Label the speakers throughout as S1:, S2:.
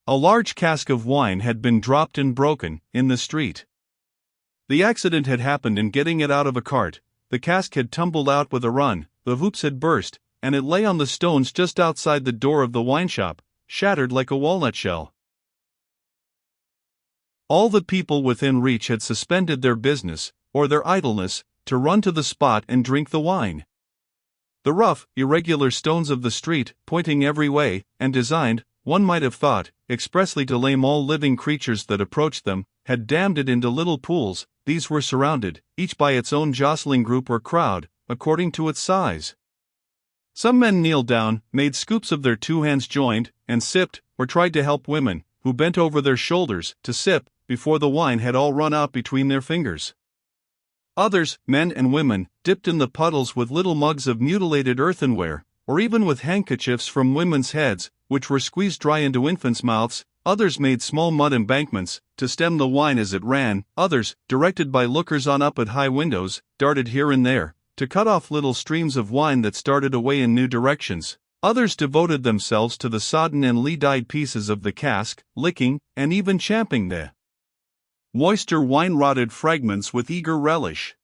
S1: A large cask of wine had been dropped and broken in the street. The accident had happened in getting it out of a cart. The cask had tumbled out with a run, the hoops had burst, and it lay on the stones just outside the door of the wine shop, shattered like a walnut shell. All the people within reach had suspended their business, or their idleness, to run to the spot and drink the wine. The rough, irregular stones of the street, pointing every way, and designed, one might have thought, expressly to lame all living creatures that approached them, had dammed it into little pools. These were surrounded, each by its own jostling group or crowd, according to its size. Some men kneeled down, made scoops of their 2 hands joined, and sipped, or tried to help women, who bent over their shoulders, to sip, before the wine had all run out between their fingers. Others, men and women, dipped in the puddles with little mugs of mutilated earthenware, or even with handkerchiefs from women's heads, which were squeezed dry into infants' mouths. Others made small mud embankments, to stem the wine as it ran. Others, directed by lookers on up at high windows, darted here and there, to cut off little streams of wine that started away in new directions. Others devoted themselves to the sodden and lee-dyed pieces of the cask, licking, and even champing the moister wine-rotted fragments with eager relish.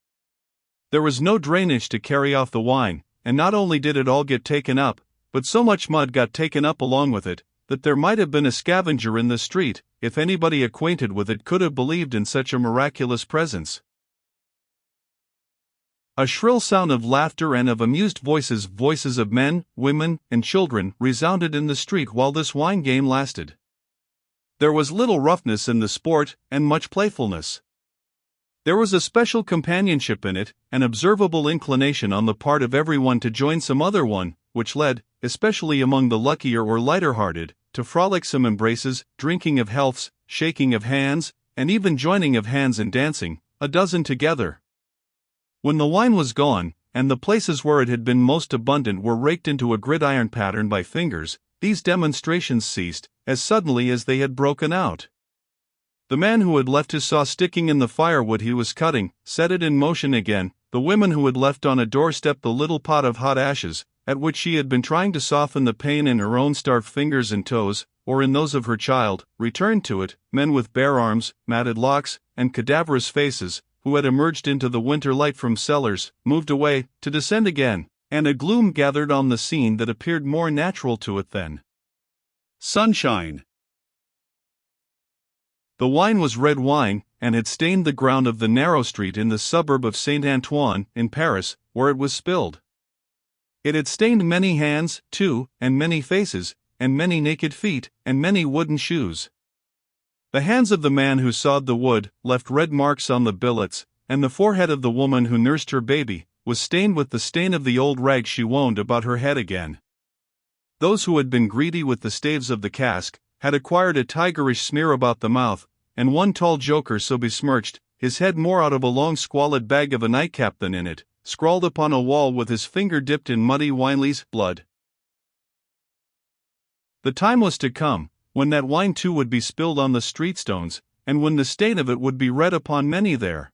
S1: There was no drainage to carry off the wine, and not only did it all get taken up, but so much mud got taken up along with it, that there might have been a scavenger in the street, if anybody acquainted with it could have believed in such a miraculous presence. A shrill sound of laughter and of amused voices of men, women, and children, resounded in the street while this wine game lasted. There was little roughness in the sport, and much playfulness. There was a special companionship in it, an observable inclination on the part of everyone to join some other one, which led, especially among the luckier or lighter-hearted, to frolicsome embraces, drinking of healths, shaking of hands, and even joining of hands in dancing, a dozen together. When the wine was gone, and the places where it had been most abundant were raked into a gridiron pattern by fingers, these demonstrations ceased, as suddenly as they had broken out. The man who had left his saw sticking in the firewood he was cutting, set it in motion again. The woman who had left on a doorstep the little pot of hot ashes, at which she had been trying to soften the pain in her own starved fingers and toes, or in those of her child, returned to it. Men with bare arms, matted locks, and cadaverous faces, who had emerged into the winter light from cellars, moved away, to descend again, and a gloom gathered on the scene that appeared more natural to it than sunshine. The wine was red wine, and had stained the ground of the narrow street in the suburb of Saint Antoine, in Paris, where it was spilled. It had stained many hands, too, and many faces, and many naked feet, and many wooden shoes. The hands of the man who sawed the wood left red marks on the billets, and the forehead of the woman who nursed her baby was stained with the stain of the old rag she wound about her head again. Those who had been greedy with the staves of the cask had acquired a tigerish smear about the mouth, and one tall joker so besmirched, his head more out of a long squalid bag of a nightcap than in it, scrawled upon a wall with his finger dipped in muddy Winley's blood. The time was to come, when that wine too would be spilled on the street stones, and when the stain of it would be read upon many there.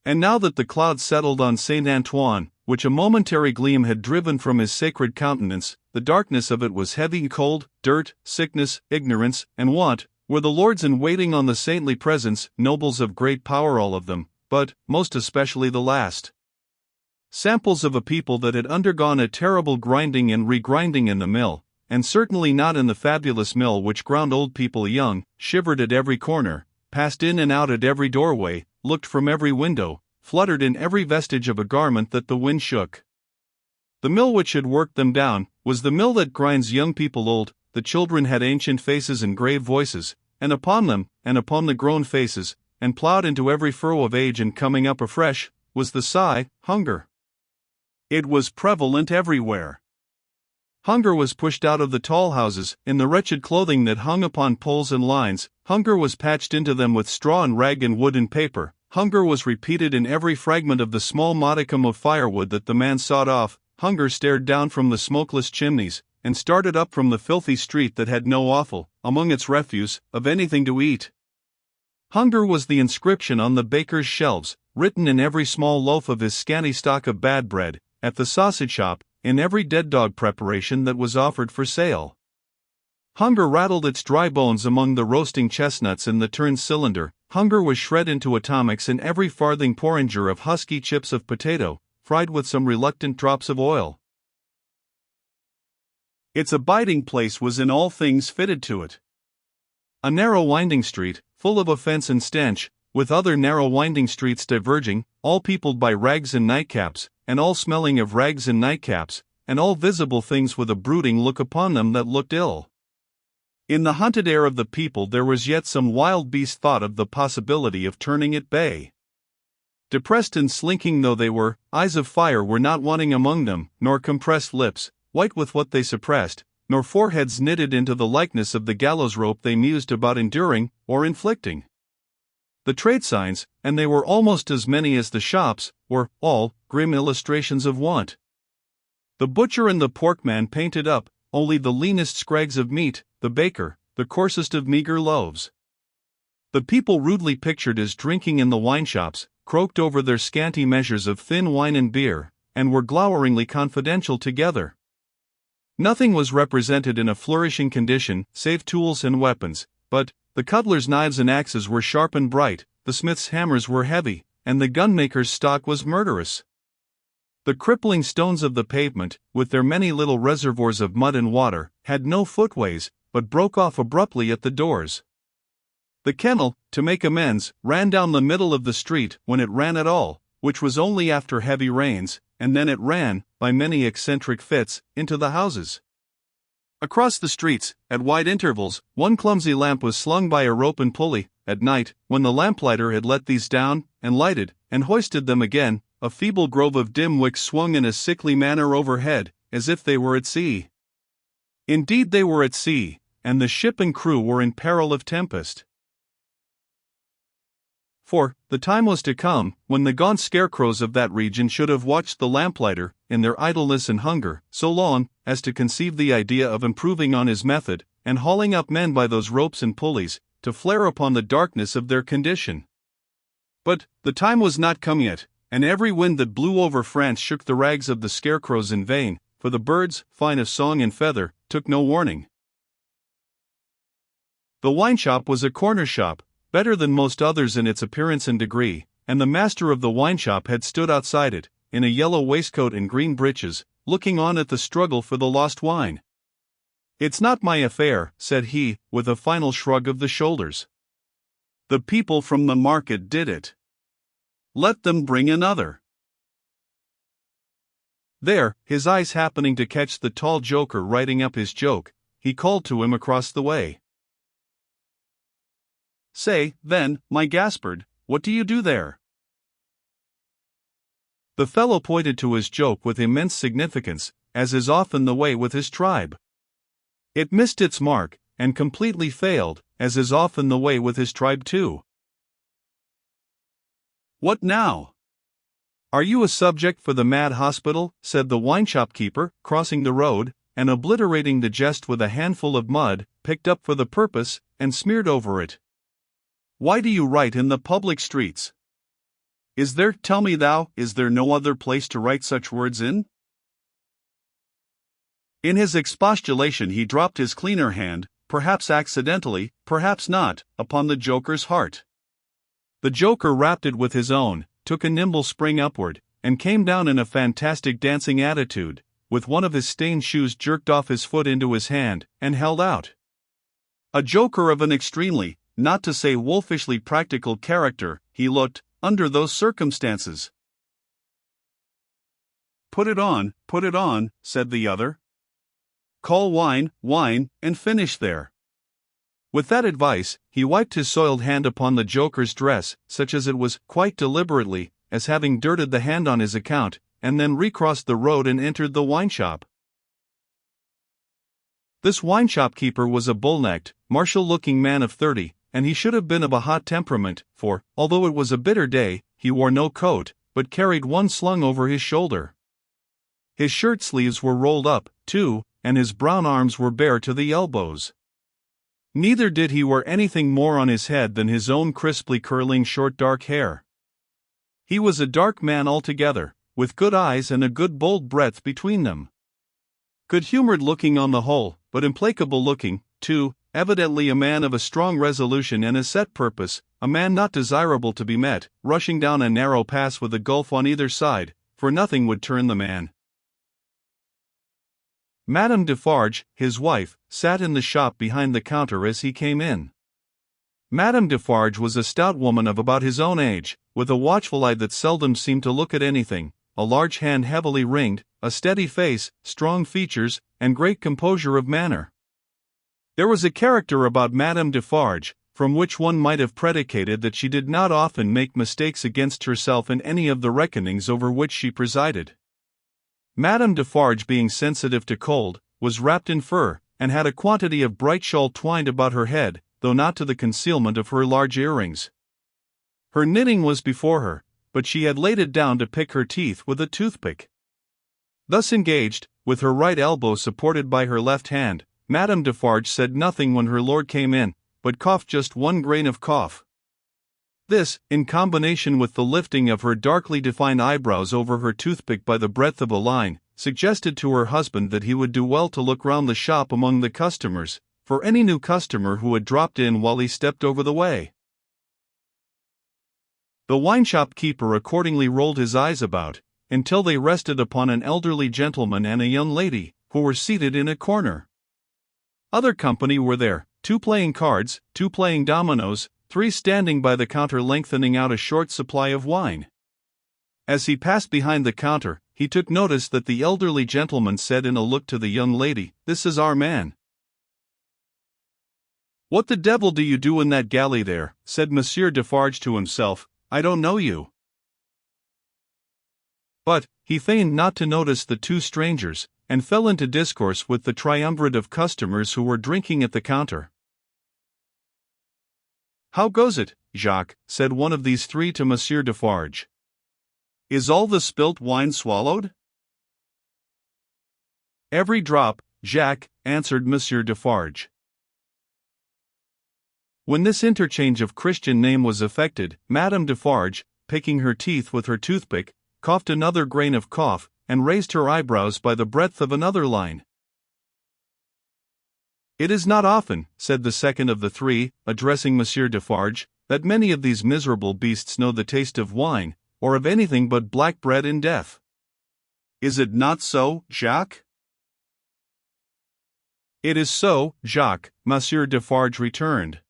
S1: And now that the cloud settled on Saint Antoine, which a momentary gleam had driven from his sacred countenance, the darkness of it was heavy cold. Dirt, sickness, ignorance, and want were the lords in waiting on the saintly presence, nobles of great power all of them, but, most especially the last. Samples of a people that had undergone a terrible grinding and regrinding in the mill, and certainly not in the fabulous mill which ground old people young, shivered at every corner, passed in and out at every doorway, looked from every window, fluttered in every vestige of a garment that the wind shook. The mill which had worked them down was the mill that grinds young people old. The children had ancient faces and grave voices, and upon them, and upon the grown faces, and ploughed into every furrow of age and coming up afresh, was the sigh, hunger. It was prevalent everywhere. Hunger was pushed out of the tall houses, in the wretched clothing that hung upon poles and lines. Hunger was patched into them with straw and rag and wood and paper. Hunger was repeated in every fragment of the small modicum of firewood that the man sawed off. Hunger stared down from the smokeless chimneys, and started up from the filthy street that had no offal, among its refuse, of anything to eat. Hunger was the inscription on the baker's shelves, written in every small loaf of his scanty stock of bad bread, at the sausage shop, in every dead dog preparation that was offered for sale. Hunger rattled its dry bones among the roasting chestnuts in the turned cylinder. Hunger was shred into atomics in every farthing porringer of husky chips of potato, fried with some reluctant drops of oil. Its abiding place was in all things fitted to it. A narrow winding street, full of offense and stench, with other narrow winding streets diverging, all peopled by rags and nightcaps, and all smelling of rags and nightcaps, and all visible things with a brooding look upon them that looked ill. In the hunted air of the people there was yet some wild beast thought of the possibility of turning at bay. Depressed and slinking though they were, eyes of fire were not wanting among them, nor compressed lips, white with what they suppressed, nor foreheads knitted into the likeness of the gallows rope they mused about enduring, or inflicting. The trade signs, and they were almost as many as the shops, were, all, grim illustrations of want. The butcher and the porkman painted up, only the leanest scrags of meat, the baker, the coarsest of meager loaves. The people rudely pictured as drinking in the wine-shops, croaked over their scanty measures of thin wine and beer, and were gloweringly confidential together. Nothing was represented in a flourishing condition, save tools and weapons, but the cutler's knives and axes were sharp and bright, the smith's hammers were heavy, and the gunmaker's stock was murderous. The crippling stones of the pavement, with their many little reservoirs of mud and water, had no footways, but broke off abruptly at the doors. The kennel, to make amends, ran down the middle of the street when it ran at all, which was only after heavy rains, and then it ran, by many eccentric fits, into the houses. Across the streets, at wide intervals, one clumsy lamp was slung by a rope and pulley. At night, when the lamplighter had let these down, and lighted, and hoisted them again, a feeble grove of dim wicks swung in a sickly manner overhead, as if they were at sea. Indeed they were at sea, and the ship and crew were in peril of tempest. For the time was to come, when the gaunt scarecrows of that region should have watched the lamplighter, in their idleness and hunger, so long, as to conceive the idea of improving on his method, and hauling up men by those ropes and pulleys, to flare upon the darkness of their condition. But the time was not come yet, and every wind that blew over France shook the rags of the scarecrows in vain, for the birds, fine of song and feather, took no warning. The wine-shop was a corner shop, better than most others in its appearance and degree, and the master of the wine-shop had stood outside it, in a yellow waistcoat and green breeches, looking on at the struggle for the lost wine. "It's not my affair," said he, with a final shrug of the shoulders. "The people from the market did it. Let them bring another." There, his eyes happening to catch the tall joker writing up his joke, he called to him across the way. "Say, then, my Gaspard, what do you do there?" The fellow pointed to his joke with immense significance, as is often the way with his tribe. It missed its mark, and completely failed, as is often the way with his tribe too. "What now? Are you a subject for the mad hospital?" said the wine-shop keeper, crossing the road, and obliterating the jest with a handful of mud, picked up for the purpose, and smeared over it. "Why do you write in the public streets? Is there, tell me thou, is there no other place to write such words in?" In his expostulation he dropped his cleaner hand, perhaps accidentally, perhaps not, upon the joker's heart. The joker rapped it with his own, took a nimble spring upward, and came down in a fantastic dancing attitude, with one of his stained shoes jerked off his foot into his hand, and held out. A joker of an extremely, not to say wolfishly practical character, he looked, under those circumstances. Put it on," said the other. "Call wine, wine, and finish there." With that advice, he wiped his soiled hand upon the joker's dress, such as it was, quite deliberately, as having dirted the hand on his account, and then recrossed the road and entered the wine-shop. This wine-shop keeper was a bull-necked, martial-looking man of 30, and he should have been of a hot temperament, for, although it was a bitter day, he wore no coat, but carried one slung over his shoulder. His shirt sleeves were rolled up, too, and his brown arms were bare to the elbows. Neither did he wear anything more on his head than his own crisply curling short dark hair. He was a dark man altogether, with good eyes and a good bold breadth between them. Good-humored looking on the whole, but implacable looking, 2, evidently a man of a strong resolution and a set purpose, a man not desirable to be met, rushing down a narrow pass with a gulf on either side, for nothing would turn the man. Madame Defarge, his wife, sat in the shop behind the counter as he came in. Madame Defarge was a stout woman of about his own age, with a watchful eye that seldom seemed to look at anything, a large hand heavily ringed, a steady face, strong features, and great composure of manner. There was a character about Madame Defarge, from which one might have predicated that she did not often make mistakes against herself in any of the reckonings over which she presided. Madame Defarge, being sensitive to cold, was wrapped in fur, and had a quantity of bright shawl twined about her head, though not to the concealment of her large earrings. Her knitting was before her, but she had laid it down to pick her teeth with a toothpick. Thus engaged, with her right elbow supported by her left hand, Madame Defarge said nothing when her lord came in, but coughed just one grain of cough. This, in combination with the lifting of her darkly defined eyebrows over her toothpick by the breadth of a line, suggested to her husband that he would do well to look round the shop among the customers, for any new customer who had dropped in while he stepped over the way. The wine-shop keeper accordingly rolled his eyes about, until they rested upon an elderly gentleman and a young lady, who were seated in a corner. Other company were there, 2 playing cards, 2 playing dominoes, 3 standing by the counter lengthening out a short supply of wine. As he passed behind the counter, he took notice that the elderly gentleman said in a look to the young lady, "This is our man." "What the devil do you do in that galley there?" said Monsieur Defarge to himself. "I don't know you." But he feigned not to notice the 2 strangers, and fell into discourse with the triumvirate of customers who were drinking at the counter. "How goes it, Jacques?" said one of these 3 to Monsieur Defarge. "Is all the spilt wine swallowed?" "Every drop, Jacques," answered Monsieur Defarge. When this interchange of Christian name was effected, Madame Defarge, picking her teeth with her toothpick, coughed another grain of cough, and raised her eyebrows by the breadth of another line. "It is not often," said the second of the 3, addressing Monsieur Defarge, "that many of these miserable beasts know the taste of wine, or of anything but black bread in death. Is it not so, Jacques?" "It is so, Jacques," Monsieur Defarge returned.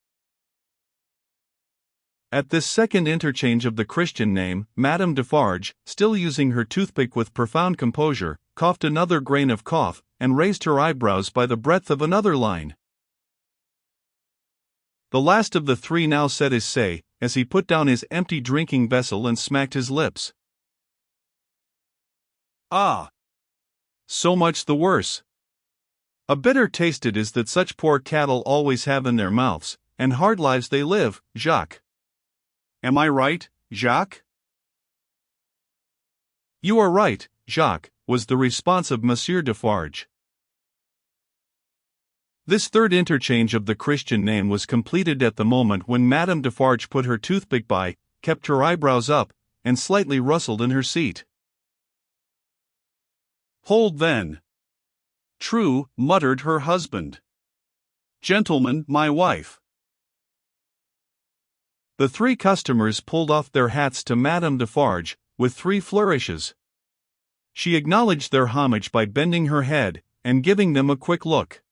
S1: At this second interchange of the Christian name, Madame Defarge, still using her toothpick with profound composure, coughed another grain of cough, and raised her eyebrows by the breadth of another line. The last of the 3 now said his say, as he put down his empty drinking vessel and smacked his lips. "Ah! So much the worse. A bitter taste it is that such poor cattle always have in their mouths, and hard lives they live, Jacques. Am I right, Jacques?" "You are right, Jacques," was the response of Monsieur Defarge. This third interchange of the Christian name was completed at the moment when Madame Defarge put her toothpick by, kept her eyebrows up, and slightly rustled in her seat. "Hold then." "True," muttered her husband. "Gentlemen, my wife." The 3 customers pulled off their hats to Madame Defarge, with 3 flourishes. She acknowledged their homage by bending her head, and giving them a quick look.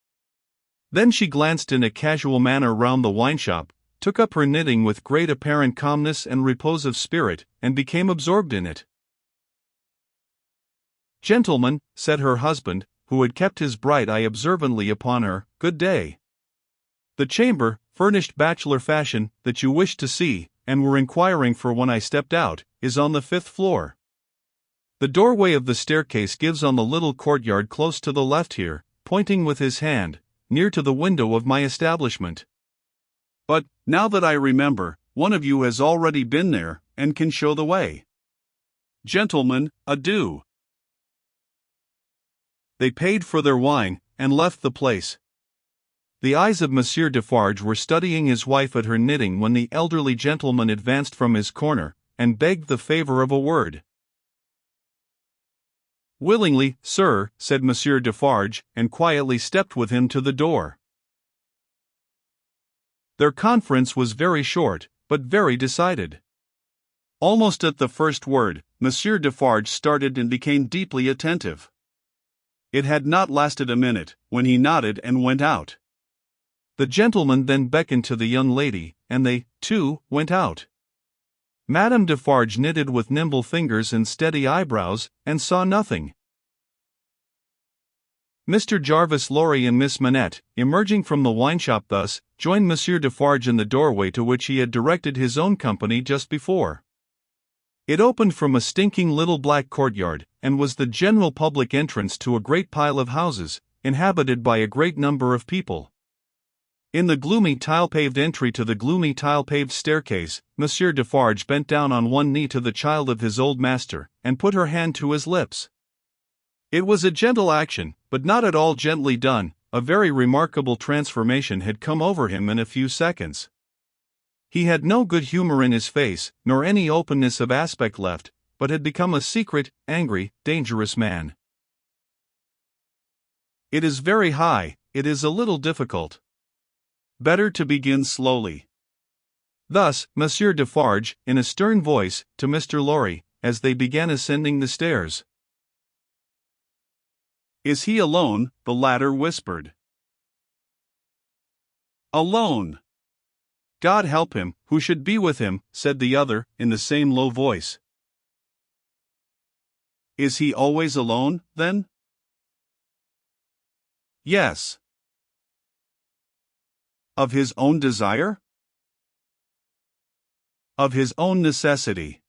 S1: Then she glanced in a casual manner round the wine-shop, took up her knitting with great apparent calmness and repose of spirit, and became absorbed in it. "Gentlemen," said her husband, who had kept his bright eye observantly upon her, "good day. The chamber, furnished bachelor fashion, that you wished to see, and were inquiring for when I stepped out, is on the 5th floor. The doorway of the staircase gives on the little courtyard close to the left here," pointing with his hand, "near to the window of my establishment. But, now that I remember, one of you has already been there, and can show the way. Gentlemen, adieu." They paid for their wine, and left the place. The eyes of Monsieur Defarge were studying his wife at her knitting when the elderly gentleman advanced from his corner, and begged the favor of a word. "Willingly, sir," said Monsieur Defarge, and quietly stepped with him to the door. Their conference was very short, but very decided. Almost at the first word, Monsieur Defarge started and became deeply attentive. It had not lasted a minute, when he nodded and went out. The gentleman then beckoned to the young lady, and they, too, went out. Madame Defarge knitted with nimble fingers and steady eyebrows, and saw nothing. Mr. Jarvis Lorry and Miss Manette, emerging from the wine-shop thus, joined Monsieur Defarge in the doorway to which he had directed his own company just before. It opened from a stinking little black courtyard, and was the general public entrance to a great pile of houses, inhabited by a great number of people. In the gloomy tile-paved entry to the gloomy tile-paved staircase, Monsieur Defarge bent down on one knee to the child of his old master, and put her hand to his lips. It was a gentle action, but not at all gently done. A very remarkable transformation had come over him in a few seconds. He had no good humor in his face, nor any openness of aspect left, but had become a secret, angry, dangerous man. It is very high, it is a little difficult. Better to begin slowly. Thus, Monsieur Defarge, in a stern voice, to Mr. Lorry, as they began ascending the stairs. "Is he alone?" the latter whispered. "Alone. God help him, who should be with him," said the other, in the same low voice. "Is he always alone, then?" "Yes." "Of his own desire?" "Of his own necessity.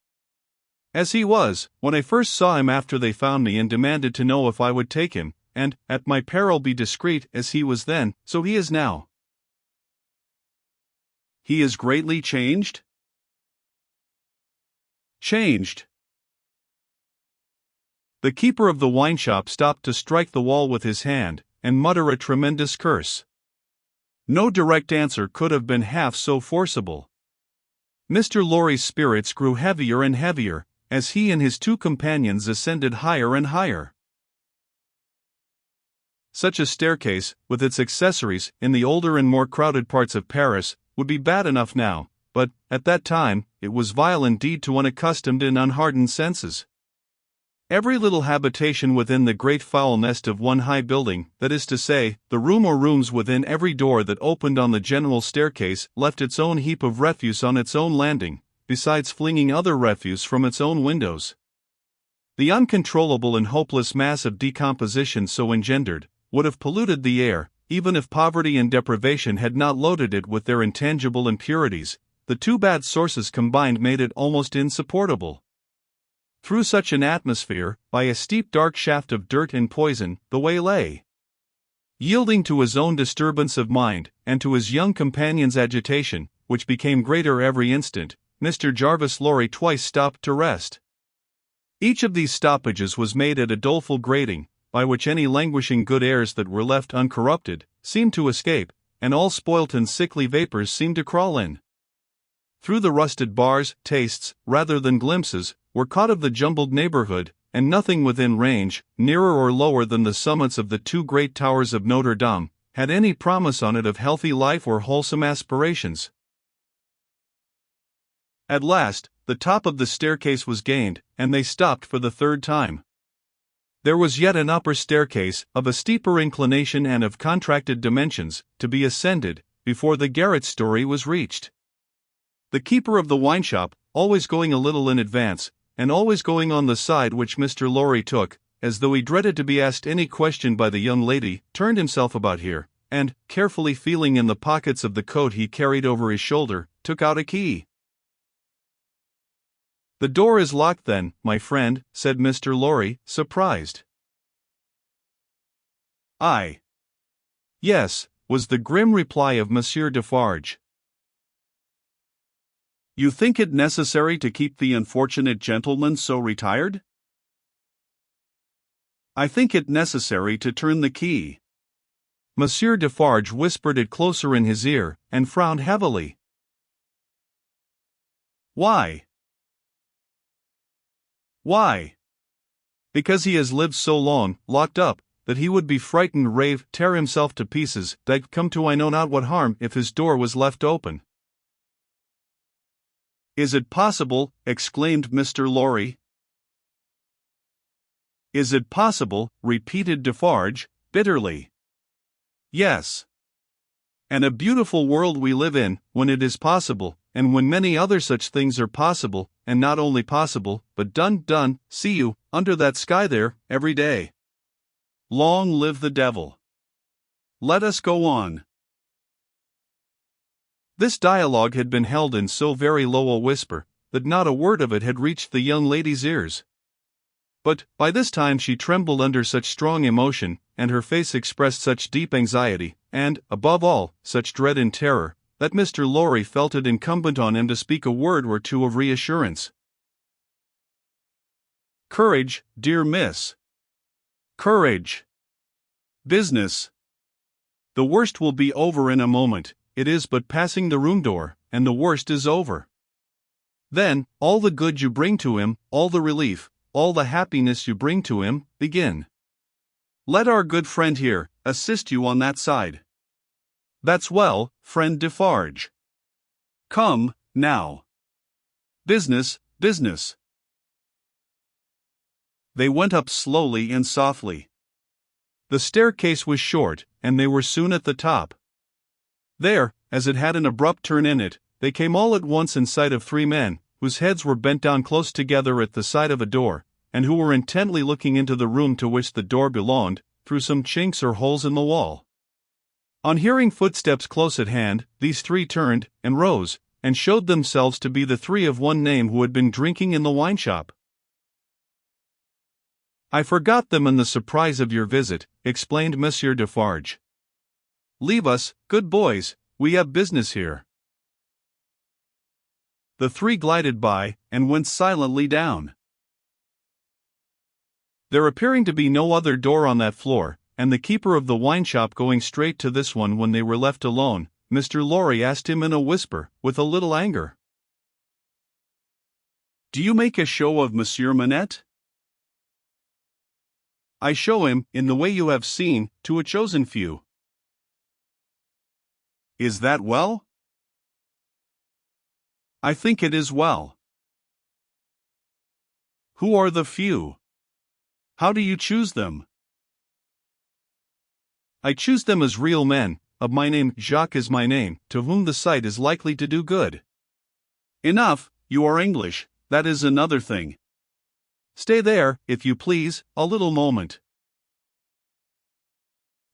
S1: As he was, when I first saw him after they found me and demanded to know if I would take him, and, at my peril be discreet, as he was then, so he is now." "He is greatly changed?" "Changed." The keeper of the wine-shop stopped to strike the wall with his hand, and mutter a tremendous curse. No direct answer could have been half so forcible. Mr. Lorry's spirits grew heavier and heavier, as he and his two companions ascended higher and higher. Such a staircase, with its accessories, in the older and more crowded parts of Paris, would be bad enough now, but, at that time, it was vile indeed to unaccustomed and unhardened senses. Every little habitation within the great foul nest of one high building, that is to say, the room or rooms within every door that opened on the general staircase, left its own heap of refuse on its own landing, besides flinging other refuse from its own windows. The uncontrollable and hopeless mass of decomposition so engendered would have polluted the air, even if poverty and deprivation had not loaded it with their intangible impurities. The two bad sources combined made it almost insupportable. Through such an atmosphere, by a steep dark shaft of dirt and poison, the way lay. Yielding to his own disturbance of mind, and to his young companion's agitation, which became greater every instant, Mr. Jarvis Lorry twice stopped to rest. Each of these stoppages was made at a doleful grating, by which any languishing good airs that were left uncorrupted seemed to escape, and all spoilt and sickly vapors seemed to crawl in. Through the rusted bars, tastes, rather than glimpses, were caught of the jumbled neighborhood, and nothing within range, nearer or lower than the summits of the two great towers of Notre Dame, had any promise on it of healthy life or wholesome aspirations. At last, the top of the staircase was gained, and they stopped for the third time. There was yet an upper staircase, of a steeper inclination and of contracted dimensions, to be ascended, before the garret story was reached. The keeper of the wine-shop, always going a little in advance, and always going on the side which Mr. Lorry took, as though he dreaded to be asked any question by the young lady, turned himself about here, and, carefully feeling in the pockets of the coat he carried over his shoulder, took out a key. "The door is locked then, my friend," said Mr. Lorry, surprised. "Aye. Yes," was the grim reply of Monsieur Defarge. "You think it necessary to keep the unfortunate gentleman so retired?" "I think it necessary to turn the key." Monsieur Defarge whispered it closer in his ear, and frowned heavily. "Why?" "Why? Because he has lived so long, locked up, that he would be frightened, rave, tear himself to pieces, that come to I know not what harm if his door was left open. "Is it possible?" exclaimed Mr. Lorry. "Is it possible?" repeated Defarge, bitterly. "Yes. And a beautiful world we live in, when it is possible, and when many other such things are possible, and not only possible, but done, see you, under that sky there, every day. Long live the devil! Let us go on." This dialogue had been held in so very low a whisper, that not a word of it had reached the young lady's ears. But, by this time she trembled under such strong emotion, and her face expressed such deep anxiety, and, above all, such dread and terror, that Mr. Lorry felt it incumbent on him to speak a word or two of reassurance. "Courage, dear miss. Courage. Business. The worst will be over in a moment, it is but passing the room door, and the worst is over. Then, all the good you bring to him, all the relief, all the happiness you bring to him, begin. Let our good friend here assist you on that side. That's well, friend Defarge. Come, now. Business, business." They went up slowly and softly. The staircase was short, and they were soon at the top. There, as it had an abrupt turn in it, they came all at once in sight of three men, whose heads were bent down close together at the side of a door, and who were intently looking into the room to which the door belonged, through some chinks or holes in the wall. On hearing footsteps close at hand, these three turned, and rose, and showed themselves to be the three of one name who had been drinking in the wine shop. "I forgot them in the surprise of your visit," explained Monsieur Defarge. "Leave us, good boys, we have business here." The three glided by, and went silently down. There appearing to be no other door on that floor, and the keeper of the wine shop going straight to this one when they were left alone, Mr. Lorry asked him in a whisper, with a little anger, "Do you make a show of Monsieur Manette?" "I show him, in the way you have seen, to a chosen few." "Is that well?" "I think it is well." "Who are the few? How do you choose them?" "I choose them as real men, of my name, Jacques is my name, to whom the sight is likely to do good." "Enough, you are English, that is another thing. Stay there, if you please, a little moment."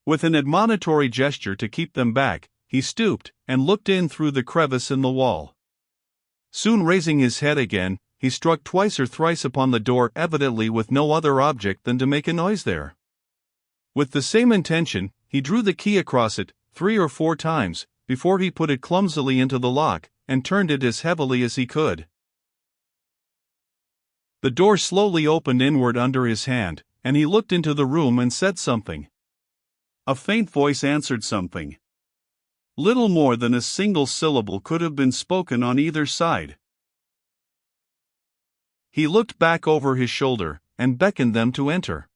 S1: With an admonitory gesture to keep them back, he stooped, and looked in through the crevice in the wall. Soon raising his head again, he struck twice or thrice upon the door, evidently with no other object than to make a noise there. With the same intention, he drew the key across it, 3 or 4 times, before he put it clumsily into the lock, and turned it as heavily as he could. The door slowly opened inward under his hand, and he looked into the room and said something. A faint voice answered something. Little more than a single syllable could have been spoken on either side. He looked back over his shoulder, and beckoned them to enter.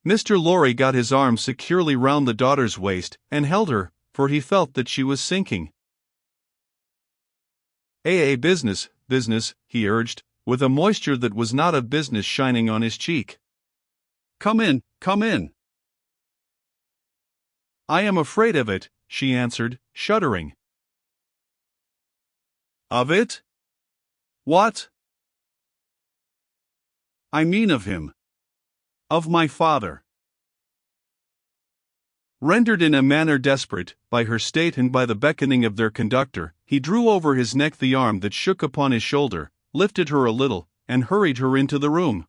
S1: Mr. Lorry got his arm securely round the daughter's waist, and held her, for he felt that she was sinking. Business, business, he urged, with a moisture that was not of business shining on his cheek. Come in, come in. I am afraid of it, she answered, shuddering. Of it? What? I mean of him. Of my father. Rendered in a manner desperate, by her state and by the beckoning of their conductor, he drew over his neck the arm that shook upon his shoulder, lifted her a little, and hurried her into the room.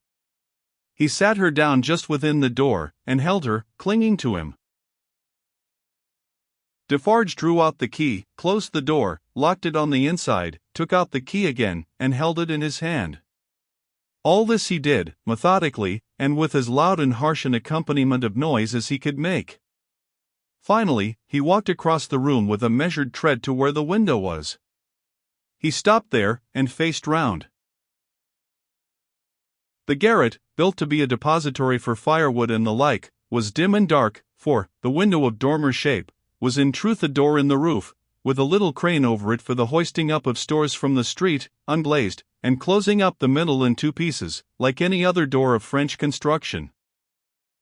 S1: He sat her down just within the door, and held her, clinging to him. Defarge drew out the key, closed the door, locked it on the inside, took out the key again, and held it in his hand. All this he did, methodically, and with as loud and harsh an accompaniment of noise as he could make. Finally, he walked across the room with a measured tread to where the window was. He stopped there, and faced round. The garret, built to be a depository for firewood and the like, was dim and dark, for the window of dormer shape was in truth a door in the roof, with a little crane over it for the hoisting up of stores from the street, unglazed, and closing up the middle in two pieces, like any other door of French construction.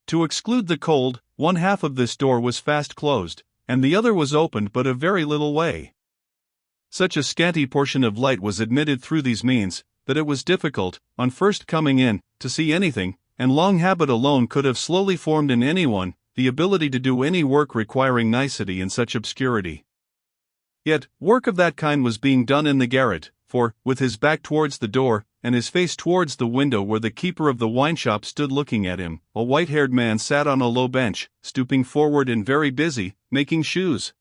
S1: To exclude the cold, one half of this door was fast closed, and the other was opened but a very little way. Such a scanty portion of light was admitted through these means, that it was difficult, on first coming in, to see anything, and long habit alone could have slowly formed in anyone the ability to do any work requiring nicety in such obscurity. Yet, work of that kind was being done in the garret, for, with his back towards the door, and his face towards the window where the keeper of the wine shop stood looking at him, a white-haired man sat on a low bench, stooping forward and very busy, making shoes.